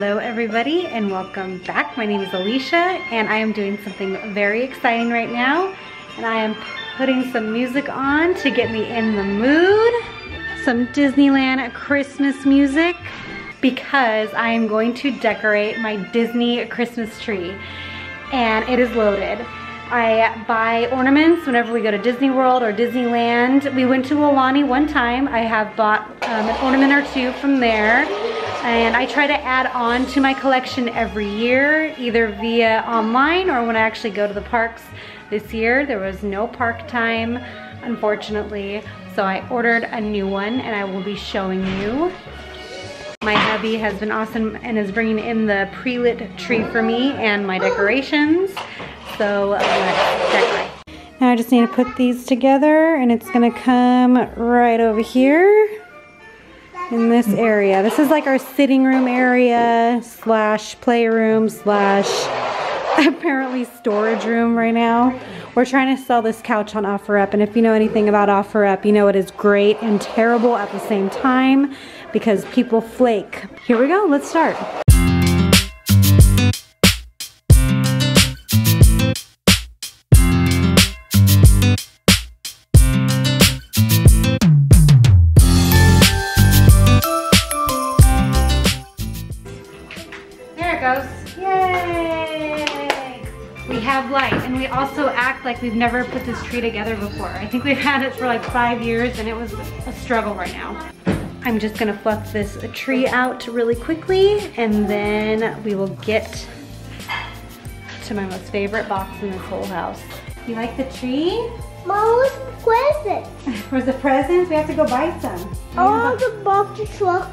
Hello everybody and welcome back. My name is Alicia and I am doing something very exciting right now, and I am putting some music on to get me in the mood. Some Disneyland Christmas music because I am going to decorate my Disney Christmas tree and it is loaded. I buy ornaments whenever we go to Disney World or Disneyland. We went to Aulani one time. I have bought an ornament or two from there. And I try to add on to my collection every year, either via online or when I actually go to the parks. This year, there was no park time, unfortunately. So I ordered a new one and I will be showing you. My hubby has been awesome and is bringing in the pre-lit tree for me and my decorations. So let's decorate. Now I just need to put these together and it's gonna come right over here in this area. This is like our sitting room area slash playroom slash apparently storage room right now. We're trying to sell this couch on OfferUp, and if you know anything about OfferUp, you know it is great and terrible at the same time because people flake. Here we go, let's start. Goes. Yay! We have light, and we also act like we've never put this tree together before. I think we've had it for like 5 years and it was a struggle right now. I'm just gonna fluff this tree out really quickly and then we will get to my most favorite box in this whole house. You like the tree? Mom, what's the present? For the presents, we have to go buy some. I want the box truck.